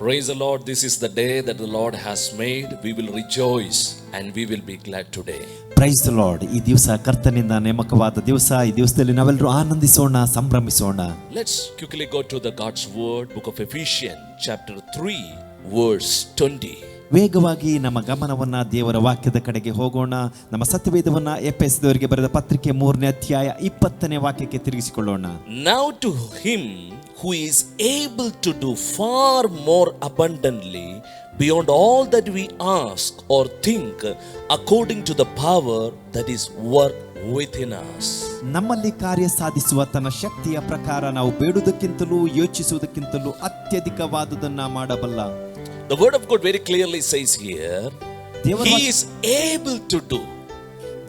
Praise the Lord. This is the day that the Lord has made. We will rejoice and we will be glad today. Praise the lord. ಈ ದಿವಸ ಕರ್ತನಿಂದ ನೇಮಕವಾದ ದಿವಸ. ಈ ದಿವಸದಲ್ಲಿ ನಾವೆಲ್ಲರೂ ಆನಂದಿಸೋಣ, ಸಂಭ್ರಮಿಸೋಣ. Let's quickly go to the God's word, book of Ephesians chapter 3 verse 20. ವೇಗವಾಗಿ ನಮ್ಮ ಗಮನವನ್ನ ದೇವರ ವಾಕ್ಯದ ಕಡೆಗೆ ಹೋಗೋಣ. ನಮ್ಮ ಸತ್ಯವೇದವನ್ನ ಎಫೆಸದವರಿಗೆ ಬರೆದ ಪತ್ರಿಕೆ 3ನೇ ಅಧ್ಯಾಯ 20ನೇ ವಾಕ್ಯಕ್ಕೆ ತಿರುಗಿಸಿಕೊಳ್ಳೋಣ. Now to him who is able to do far more abundantly beyond all that we ask or think, according to the power that is work within us. ನಮ್ಮಲ್ಲಿ ಕಾರ್ಯ ಸಾಧಿಸುವ ತನ್ನ ಶಕ್ತಿಯ ಪ್ರಕಾರ ನಾವು ಬೇಡುವುದಕ್ಕಿಂತಲೂ ಯೋಚಿಸುವುದಕ್ಕಿಂತಲೂ ಅತ್ಯಧಿಕವಾದುದನ್ನ ಮಾಡಬಲ್ಲ. The word of God very clearly says here, he is able to do.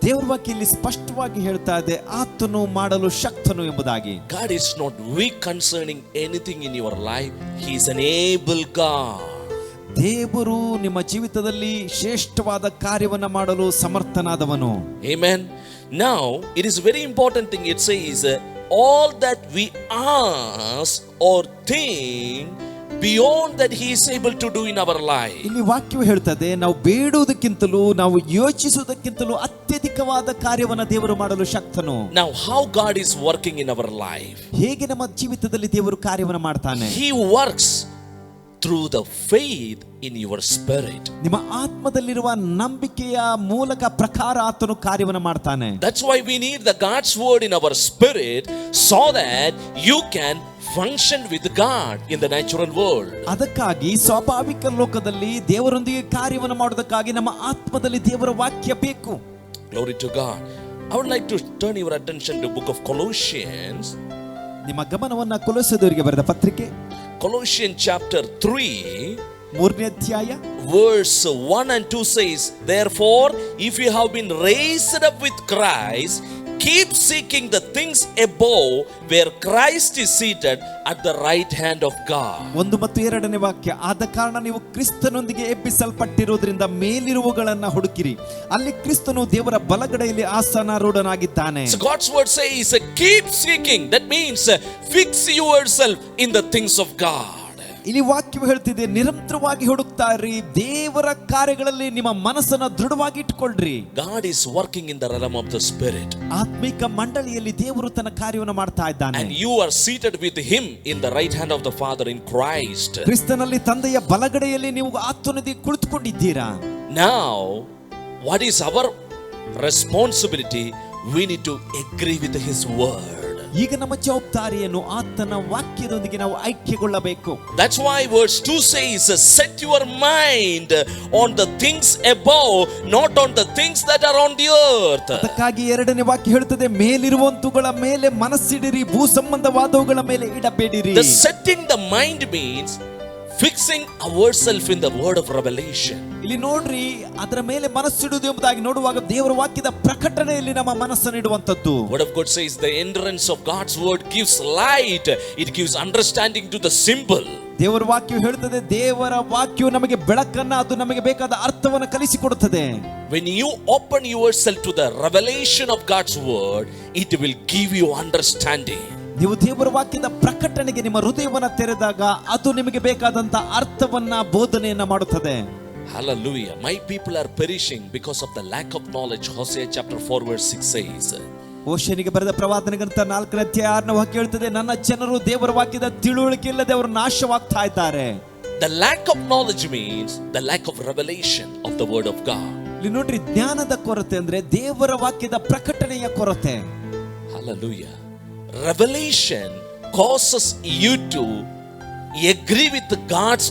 ದೇವರ ವಾಕ್ಯ ಇಲ್ಲಿ ಸ್ಪಷ್ಟವಾಗಿ ಹೇಳ್ತಾ ಇದೆ, ಆತನು ಮಾಡಲು ಶಕ್ತನು ಎಂಬುದಾಗಿ. God is not weak concerning anything in your life. He is an able God. ದೇವರು ನಿಮ್ಮ ಜೀವಿತದಲ್ಲಿ ಶ್ರೇಷ್ಠವಾದ ಕಾರ್ಯವನ್ನ ಮಾಡಲು ಸಮರ್ಥನಾದವನು. Amen. Now it is very important thing. It says all that we ask or think beyond that he is able to do in our life. ಇಲ್ಲಿ ವಾಕ್ಯವು ಹೇಳ್ತದೆ, ನಾವು ಬೇಡುವುದಕ್ಕಿಂತಲೂ ನಾವು ಯೋಚಿಸುವುದಕ್ಕಿಂತಲೂ ಅತ್ಯಧಿಕವಾದ ಕಾರ್ಯವನ್ನ ದೇವರು ಮಾಡಲು ಶಕ್ತನು. Now how God is working in our life? ಹೇಗೆ ನಮ್ಮ ಜೀವಿತದಲ್ಲಿ ದೇವರು ಕಾರ್ಯವನ್ನ ಮಾಡ್ತಾನೆ? He works through the faith in your spirit. ನಿಮ್ಮ ಆತ್ಮದಲ್ಲಿರುವ ನಂಬಿಕೆಯ ಮೂಲಕ ಪ್ರಕಾರ ಆತನು ಕಾರ್ಯವನ್ನ ಮಾಡ್ತಾನೆ. That's why we need the God's word in our spirit so that you can function with God in the natural world. ಅದಕ್ಕಾಗಿ ಸ್ವಾಭಾವಿಕ ಲೋಕದಲ್ಲಿ ದೇವರೊಂದಿಗೆ ಕಾರ್ಯವನ್ನು ಮಾಡೋದಕ್ಕಾಗಿ ನಮ್ಮ ಆತ್ಮದಲ್ಲಿ ದೇವರ ವಾಕ್ಯ ಬೇಕು. Glory to God. I would like to turn your attention to book of Colossians. ನಿಮ್ಮ ಗಮನವನ್ನ ಕೊಲೊಸ್ಸೆದವರಿಗೆ ಬರೆದ ಪತ್ರಿಕೆ Colossians chapter 3 3ನೇ ಅಧ್ಯಾಯ verse 1 and 2 says, therefore if you have been raised up with Christ, keep seeking the things above where Christ is seated at the right hand of God. 1 ಮತ್ತು 2ನೇ ವಾಕ್ಯ, ಆದ ಕಾರಣ ನೀವು ಕ್ರಿಸ್ತನೊಂದಿಗೆ ಎಬ್ಬಿಸಲ್ಪಟ್ಟಿರುವುದರಿಂದ ಮೇಲಿರುವುಗಳನ್ನು ಹುಡುಕಿರಿ, ಅಲ್ಲಿ ಕ್ರಿಸ್ತನು ದೇವರ ಬಲಗಡೆಯಲ್ಲಿ ಆಸನಾರೂಢನಾಗಿದ್ದಾನೆ. So God's word says keep seeking. That means fix yourself in the things of God. ಇಲ್ಲಿ ವಾಕ್ಯವು ಹೇಳ್ತಿದೆ, ನಿರಂತರವಾಗಿ ಹುಡುಕ್ತಾ ಇರಿ, ದೇವರ ಕಾರ್ಯಗಳಲ್ಲಿ ನಿಮ್ಮ ಮನಸ್ಸನ್ನು ದೃಢವಾಗಿ ಇಟ್ಟುಕೊಳ್ಳ್ರಿ. God is working in the realm of the spirit. ಆತ್ಮಿಕ ಮಂಡಳಿಯಲ್ಲಿ ದೇವರು ತನ್ನ ಕಾರ್ಯವನ್ನು ಮಾಡ್ತಾ ಇದ್ದಾನೆ. And you are seated with him in the right hand of the Father in Christ. ಕ್ರಿಸ್ತನಲ್ಲಿ ತಂದೆಯ ಬಲಗಡೆಯಲ್ಲಿ ನೀವು ಆತನೊಂದಿಗೆ ಕುಳಿತುಕೊಂಡಿದ್ದೀರಾ. Now what is our responsibility? We need to agree with his word. ಈಗ ನಮ್ಮ ಜವಾಬ್ದಾರಿಯನ್ನು ಆತನ ವಾಕ್ಯದೊಂದಿಗೆ ನಾವು ಐಕ್ಯಗೊಳ್ಳಬೇಕು. That's why verse 2 says set your mind on the things above, not on the things that are on the earth. ಅದಕ್ಕಾಗಿ 2ನೇ ವಾಕ್ಯ ಹೇಳುತ್ತದೆ, ಮೇಲಿರುವಂತುಗಳ ಮೇಲೆ ಮನಸ್ಸಿಡಿರಿ, ಭೂ ಸಂಬಂಧವಾದವುಗಳ ಮೇಲೆ ಇಡಬೇಡಿರಿ. The setting the mind means fixing ourselves in the word of revelation. ಇಲ್ಲಿ ನೋಡ್ರಿ, ಅದರ ಮೇಲೆ ಮನಸ್ಸಿಡುವುದು ಎಂಬುದಾಗಿ ನೋಡುವಾಗ ದೇವರ ವಾಕ್ಯದ ಪ್ರಕಟಣೆಯಲ್ಲಿ ನಮ್ಮ ಮನಸ್ಸನ್ನು ಇಡುವಂತದ್ದು. Word of God says the entrance of God's word gives light, it gives understanding to the simple. ದೇವರ ವಾಕ್ಯವು ಹೇಳುತ್ತದೆ, ದೇವರ ವಾಕ್ಯವು ನಮಗೆ ಬೆಳಕನ್ನ, ಅದು ನಮಗೆ ಬೇಕಾದ ಅರ್ಥವನ್ನು ಕಲಿಸಿಕೊಡುತ್ತದೆ. When you open yourself to the revelation of God's word, it will give you understanding. ನೀವು ದೇವರ ವಾಕ್ಯದ ಪ್ರಕಟಣೆಗೆ ನಿಮ್ಮ ಹೃದಯವನ್ನು ತೆರೆದಾಗ ಅದು ನಿಮಗೆ ಬೇಕಾದಂತ ಅರ್ಥವನ್ನ, ಬೋಧನೆಯನ್ನ ಮಾಡುತ್ತದೆ. Hallelujah. My people are perishing because of the lack of knowledge. Hosea chapter 4 verse 6 says. ಹೋಶೇಯನಿಗೆ ಬರೆದ ಪ್ರವಾದನೆ ಗ್ರಂಥ 4ನೇ ಅಧ್ಯಾಯ 6ನೇ ವಾಕ್ಯ ಹೇಳ್ತದೆ, ನನ್ನ ಜನರು ದೇವರ ವಾಕ್ಯದ ತಿಳುವಳಿಕೆ ಇಲ್ಲದೆ ಅವರು ನಾಶವಾಗ್ತಾ ಇದ್ದಾರೆ. The lack of knowledge means the lack of revelation of the word of God. ಇಲ್ಲಿ ನೋಡ್ರಿ, ಜ್ಞಾನದ ಕೊರತೆ ಅಂದ್ರೆ ದೇವರ ವಾಕ್ಯದ ಪ್ರಕಟಣೆಯ ಕೊರತೆ. Hallelujah. Revelation causes you to agree with God's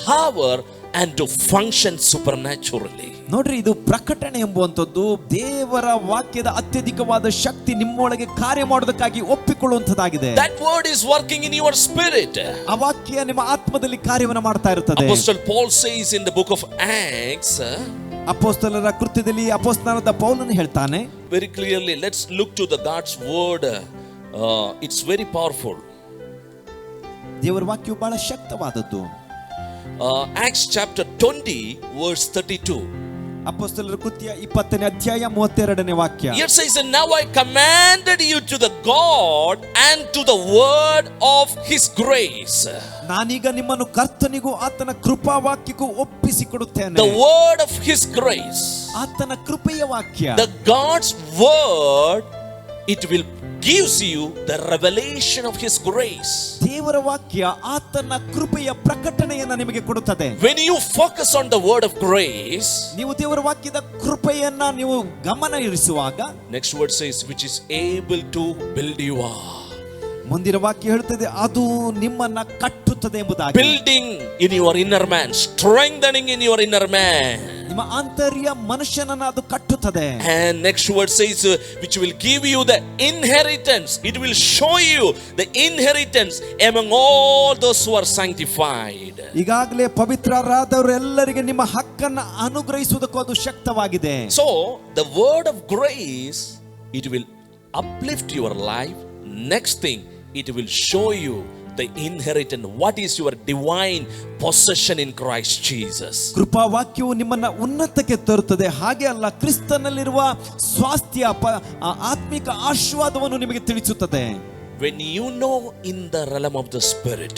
power and to function supernaturally. ನೋಡ್ರಿ, ಇದು ಪ್ರಕಟಣೆ ಎಂಬುವಂತದ್ದು ದೇವರ ವಾಕ್ಯದ ಅತ್ಯಧಿಕವಾದ ಶಕ್ತಿ ನಿಮ್ಮೊಳಗೆ ಕಾರ್ಯ ಮಾಡೋದಕ್ಕಾಗಿ ಒಪ್ಪಿಕೊಳ್ಳುವಂತದ್ದಾಗಿದೆ. That word is working in your spirit. ಆ ವಾಕ್ಯ ನಿಮ್ಮ ಆತ್ಮದಲ್ಲಿ ಕಾರ್ಯವನ್ನು ಮಾಡ್ತಾ ಇರುತ್ತದೆ. Apostle Paul says in the book of Acts, ಅಪೊಸ್ತಲರ ಕೃತ್ಯದಲ್ಲಿ ಅಪೊಸ್ತಲನಾದ ಪೌಲನು ಹೇಳ್ತಾನೆ very clearly. Let's look to the God's word. It's very powerful. ದೇವರ ವಾಕ್ಯವು ಬಹಳ ಶಕ್ತವಾದದ್ದು. Acts chapter 20 verse 32. ಅಪೊಸ್ತಲರ ಕೃತ್ಯ 20ನೇ ಅಧ್ಯಾಯ 32ನೇ ವಾಕ್ಯ. It says, now I commanded you to the God and to the word of his grace. ನಾನೀಗ ನಿಮ್ಮನ್ನು ಕರ್ತನಿಗೂ ಆತನ ಕೃಪಾ ವಾಕ್ಯಕ್ಕೂ ಒಪ್ಪಿಸಿಕೊಡುತ್ತೇನೆ. The word of his grace. ಆತನ ಕೃಪೆಯ ವಾಕ್ಯ. The God's word, it will gives you the revelation of his grace. ದೇವರ ವಾಕ್ಯ ಆತನ ಕೃಪೆಯ ಪ್ರಕಟಣೆಯನ್ನು ನಿಮಗೆ ಕೊಡುತ್ತದೆ. When you focus on the word of grace, ನೀವು ದೇವರ ವಾಕ್ಯದ ಕೃಪೆಯನ್ನ ನೀವು ಗಮನ ಇರಿಸುವಾಗ, next word says, which is able to build you up. ಮುಂದಿನ ವಾಕ್ಯ ಹೇಳುತ್ತದೆ ಅದು ನಿಮ್ಮನ್ನ ಕಟ್ಟುತ್ತದೆ ಎಂಬುದಾಗಿ. Building in your inner man, strengthening in your inner man. ನಿಮ್ಮ ಆಂತರ್ಯ ಮನುಷ್ಯನನ್ನ ಅದು ಕಟ್ಟುತ್ತದೆ. And next word says, which will give you the inheritance. It will show you the inheritance among all those who are sanctified. ಈಗಾಗಲೇ ಪವಿತ್ರರಾದವರೆಲ್ಲರಿಗೆ ನಿಮ್ಮ ಹಕ್ಕನ್ನು ಅನುಗ್ರಹಿಸುವುದಕ್ಕೂ ಅದು ಶಕ್ತವಾಗಿದೆ. So the word of grace, it will uplift your life. Next thing, it will show you the inheritance. What is your divine possession in Christ Jesus? ಕೃಪಾ ವಾಕ್ಯವು ನಿಮ್ಮನ್ನ ಉನ್ನತಕ್ಕೆ ತರುತ್ತದೆ. ಹಾಗೆ ಅಲ್ಲ, ಕ್ರಿಸ್ತನಲ್ಲಿರುವ ಸ್ವಾಸ್ಥ್ಯ ಆತ್ಮಿಕ ಆಶೀರ್ವಾದವನ್ನು ನಿಮಗೆ ತಿಳಿಸುತ್ತದೆ. When you know in the realm of the spirit,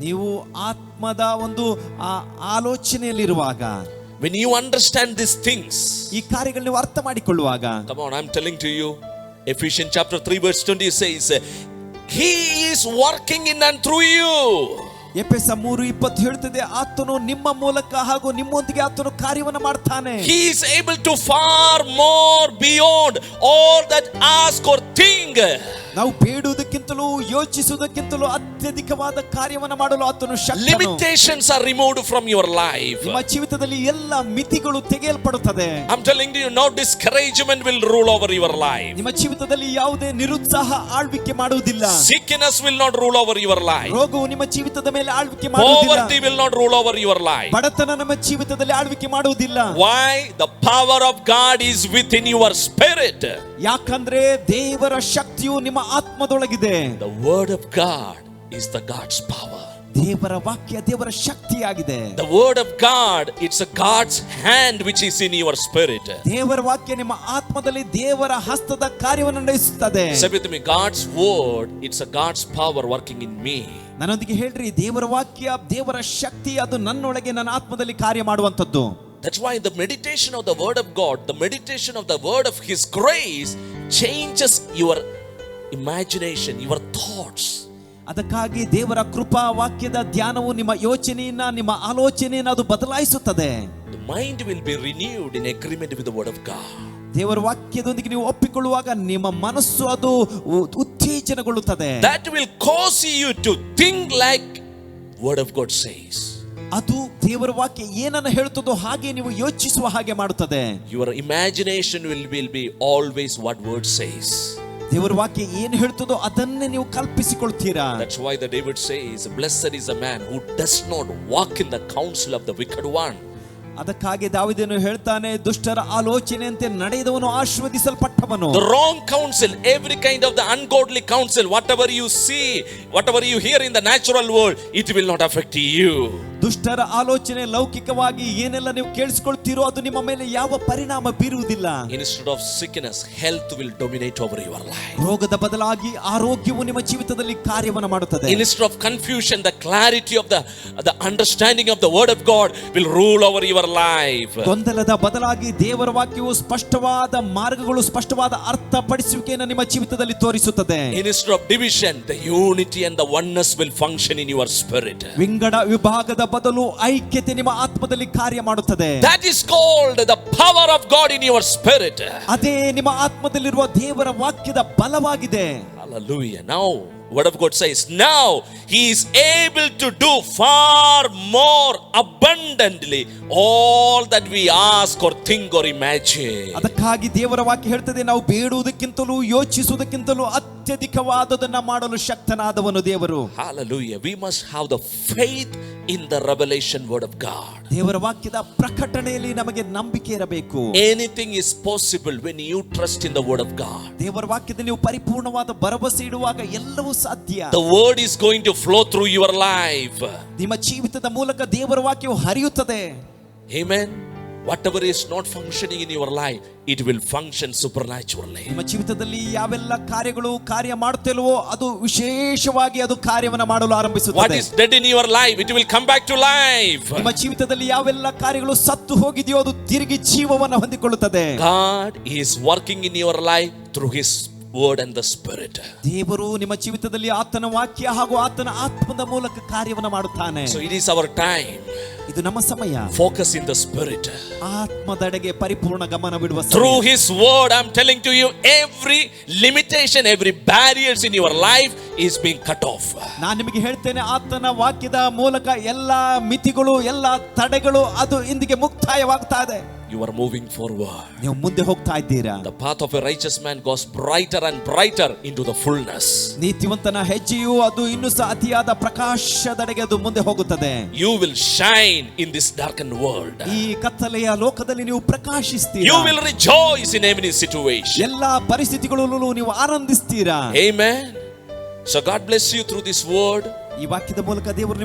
ನೀವು ಆತ್ಮದ ಒಂದು ಆಲೋಚನೆಯಲ್ಲಿರುವಾಗ, when you understand these things, ಈ ಕಾರ್ಯಗಳನ್ನು ನೀವು ಅರ್ಥ ಮಾಡಿಕೊಳ್ಳುವಾಗ, come on, I'm telling to you, Ephesians chapter 3 verse 20 says, he is working in and through you. ಎಫೆಸ 3:20 ಹೇಳುತ್ತದೆ, ಆತನು ನಿಮ್ಮ ಮೂಲಕ ಹಾಗೂ ನಿಮ್ಮೊಂದಿಗೆ ಆತನು ಕಾರ್ಯವನ್ನು ಮಾಡ್ತಾನೆ. He is able to far more beyond all that ask or think. ನಾವು ಬೇಡುವುದಕ್ಕಿಂತಲೂ ಯೋಚಿಸುವುದಕ್ಕಿಂತಲೂ ಅತ್ಯಧಿಕವಾದ ಕಾರ್ಯವನ್ನು ಮಾಡಲು ಆತನು ಶಕ್ತನು. Limitations are removed from your life. ನಿಮ್ಮ ಜೀವಿತದಲ್ಲಿ ಎಲ್ಲ ಮಿತಿಗಳು ತೆಗೆಯಲ್ಪಡುತ್ತದೆ. I'm telling you, no discouragement will rule over your life. ನಿಮ್ಮ ಜೀವಿತದಲ್ಲಿ ಯಾವುದೇ ನಿರುತ್ಸಾಹ ಆಳ್ವಿಕೆ ಮಾಡುವುದಿಲ್ಲ. Sickness will not rule over your life. ರೋಗವು ನಿಮ್ಮ ಜೀವಿತದ ಮೇಲೆ ಆಳ್ವಿಕೆ ಮಾಡುವುದಿಲ್ಲ. Poverty will not rule over your life. ಬಡತನ ನಮ್ಮ ಜೀವಿತದಲ್ಲಿ ಆಳ್ವಿಕೆ ಮಾಡುವುದಿಲ್ಲ. Why? The power of God is within your spirit. ಯಾಕಂದ್ರೆ ದೇವರ ಶಕ್ತಿಯು ನಿಮ್ಮ ಆತ್ಮದೊಳಗಿದೆ. The word of God is the God's power. ದೇವರ ವಾಕ್ಯ ದೇವರ ಶಕ್ತಿಯಾಗಿದೆ. The word of God, it's a God's hand which is in your spirit. ದೇವರ ವಾಕ್ಯ ನಿಮ್ಮ ಆತ್ಮದಲ್ಲಿ ದೇವರ ಹಸ್ತದ ಕಾರ್ಯವನ್ನು ನಡೆಸುತ್ತದೆ. Say with me, God's word, it's a God's power working in me. ನನ್ನೊಂದಿಗೆ ಹೇಳ್ರಿ, ದೇವರ ವಾಕ್ಯ ದೇವರ ಶಕ್ತಿ ಅದು ನನ್ನೊಳಗೆ ನನ್ನ ಆತ್ಮದಲ್ಲಿ ಕಾರ್ಯ ಮಾಡುವಂತದ್ದು. That's why the meditation of the word of God, the meditation of the word of his grace changes your imagination, your thoughts. ಅದಕ್ಕಾಗಿ ದೇವರ ಕೃಪಾ ವಾಕ್ಯದ ಧ್ಯಾನವು ನಿಮ್ಮ ಯೋಚನೆಯನ್ನ, ನಿಮ್ಮ ಆಲೋಚನೆಯನ್ನ ಅದು ಬದಲಾಯಿಸುತ್ತದೆ. The mind will be renewed in agreement with the word of God. ದೇವರ ವಾಕ್ಯದೊಂದಿಗೆ ನೀವು ಒಪ್ಪಿಕೊಳ್ಳುವಾಗ ನಿಮ್ಮ ಮನಸ್ಸು ಅದು ಉತ್ತೇಜನಗೊಳ್ಳುತ್ತದೆ. That will cause you to think like word of God says. ಅದು ದೇವರ ವಾಕ್ಯ ಏನನ್ನ ಹೇಳುತ್ತದೋ ಹಾಗೆ ನೀವು ಯೋಚಿಸುವ ಹಾಗೆ ಮಾಡುತ್ತದೆ. Your imagination will be always what word says. ದೇವರ ವಾಕ್ಯ ಏನು ಹೇಳ್ತದೋ ಅದನ್ನೇ ನೀವು ಕಲ್ಪಿಸಿಕೊಳ್ತೀರಾ. That's why the David says, blessed is the man who does not walk in the counsel of the wicked one. ಅದಕ್ಕಾಗಿ ದಾವೀದನು ಹೇಳ್ತಾನೆ, ದುಷ್ಟರ ಆಲೋಚನೆಯಂತೆ ನಡೆದವನು ಆಶೀರ್ವದಿಸಲ್ಪಟ್ಟವನು. The wrong counsel, every kind of the ungodly counsel, whatever you see, whatever you hear in the natural world, it will not affect you. ದುಷ್ಟರ ಆಲೋಚನೆ ಲೌಕಿಕವಾಗಿ ಏನೆಲ್ಲ ನೀವು ಕೇಳಿಸಿಕೊಳ್ತೀರೋ ಅದು ನಿಮ್ಮ ಮೇಲೆ ಯಾವ ಪರಿಣಾಮ ಬೀರುವುದಿಲ್ಲ. Instead of sickness, health will dominate over your life. ರೋಗದ ಬದಲಾಗಿ ಆರೋಗ್ಯವು ನಿಮ್ಮ ಜೀವಿತದಲ್ಲಿ ಕಾರ್ಯವನ್ನು ಮಾಡುತ್ತದೆ. Instead of confusion, the clarity of the understanding of the word of God will rule over your life. ಗೊಂದಲದ ಬದಲಾಗಿ ದೇವರ ವಾಕ್ಯವು ಸ್ಪಷ್ಟವಾದ ಮಾರ್ಗಗಳು, ಸ್ಪಷ್ಟವಾದ ಅರ್ಥಪಡಿಸುವಿಕೆಯನ್ನು ನಿಮ್ಮ ಜೀವಿತದಲ್ಲಿ ತೋರಿಸುತ್ತದೆ. Instead of division, the unity and the oneness will function in your spirit. ವಿಂಗಡ ವಿಭಾಗದ ಬದಲು ಐಕ್ಯತೆ ನಿಮ್ಮ ಆತ್ಮದಲ್ಲಿ ಕಾರ್ಯ ಮಾಡುತ್ತದೆ. That is called the power of God in your spirit. ಅದೇ ನಿಮ್ಮ ಆತ್ಮದಲ್ಲಿರುವ ದೇವರ ವಾಕ್ಯದ ಬಲವಾಗಿದೆ. Hallelujah. Now word of God says, now he is able to do far more abundantly all that we ask or think or imagine. ಅದಕ್ಕಾಗಿ ದೇವರ ವಾಕ್ಯ ಹೇಳ್ತದೆ, ನಾವು ಬೇಡುವುದಕ್ಕಿಂತಲೂ ಯೋಚಿಸುವುದಕ್ಕಿಂತಲೂ ಅತ್ಯಧಿಕವಾದದನ್ನ ಮಾಡಲು ಶಕ್ತನಾದವನು ದೇವರು. Hallelujah. We must have the faith in the revelation word of God. ದೇವರ ವಾಕ್ಯದ ಪ್ರಕಟಣೆಯಲ್ಲಿ ನಮಗೆ ನಂಬಿಕೆ ಇರಬೇಕು. Anything is possible when you trust in the word of God. ದೇವರ ವಾಕ್ಯದಲ್ಲಿ ನೀವು ಪರಿಪೂರ್ಣವಾದ ಭರವಸೆ ಇಡುವಾಗ ಎಲ್ಲವೂ ಸಾಧ್ಯ. The word is going to flow through your life. ನಿಮ್ಮ ಜೀವಿತದ ಮೂಲಕ ದೇವರ ವಾಕ್ಯವು ಹರಿಯುತ್ತದೆ. Amen. whatever is not functioning in your life, it will function supernaturally. ನಿಮ್ಮ ಜೀವಿತದಲ್ಲಿ ಯಾವೆಲ್ಲ ಕಾರ್ಯ ಮಾಡುತ್ತಿಲ್ವೋ ಅದು ವಿಶೇಷವಾಗಿ ಅದು ಕಾರ್ಯವನ್ನು ಮಾಡಲು What ಆರಂಭಿಸುತ್ತದೆ. is dead in your life, it will come back to life. ನಿಮ್ಮ ಜೀವಿತದಲ್ಲಿ ಯಾವೆಲ್ಲ ಕಾರ್ಯಗಳು ಸತ್ತು ಹೋಗಿದೆಯೋ ಅದು ತಿರುಗಿ ಜೀವವನ್ನು ಹೊಂದಿಕೊಳ್ಳುತ್ತದೆ. God is working in your life through His word and the Spirit. ದೇವರು ನಿಮ್ಮ ಜೀವಿತದಲ್ಲಿ ಆತನ ವಾಕ್ಯ ಹಾಗೂ ಆತನ ಆತ್ಮದ ಮೂಲಕ ಕಾರ್ಯವನ್ನು ಮಾಡುತ್ತಾನೆ. So it is our time. ಇದು ನಮ್ಮ ಸಮಯ. Focus in the Spirit. ಆತ್ಮದೆಡೆಗೆ ಪರಿಪೂರ್ಣ ಗಮನ ಬಿಡುವ ಸಮಯ. Through His word, I'm telling to you, every limitation, every barriers in your life is being cut off. ನಾನು ನಿಮಗೆ ಹೇಳ್ತೇನೆ, ಆತನ ವಾಕ್ಯದ ಮೂಲಕ ಎಲ್ಲ ಮಿತಿಗಳು, ಎಲ್ಲ ತಡೆಗಳು ಅದು ಇಂದಿಗೆ ಮುಕ್ತಾಯವಾಗ್ತಾ ಇದೆ. You are moving forward. ನೀವು ಮುಂದೆ ಹೋಗ್ತಾ ಇದ್ದೀರಾ. The path of a righteous man goes brighter and brighter into the fullness. ನೀತಿವಂತನ ಹೆಜ್ಜೆಯು ಅದು ಇನ್ನೂ ಸಹ ಅತಿಯಾದ ಪ್ರಕಾಶದೆಡೆಗೆ ಅದು ಮುಂದೆ ಹೋಗುತ್ತದೆ. You will shine in this darkened world. ಈ ಕತ್ತಲೆಯ ಲೋಕದಲ್ಲಿ ನೀವು ಪ್ರಕಾಶಿಸ್ತೀರಾ. You will rejoice in every situation. ಎಲ್ಲಾ ಪರಿಸ್ಥಿತಿಗಳಲ್ಲೂ ನೀವು ಆನಂದಿಸ್ತೀರಾ. Amen. So God bless you through this word. ಈ ವಾಕ್ಯದ ಮೂಲಕ ದೇವರು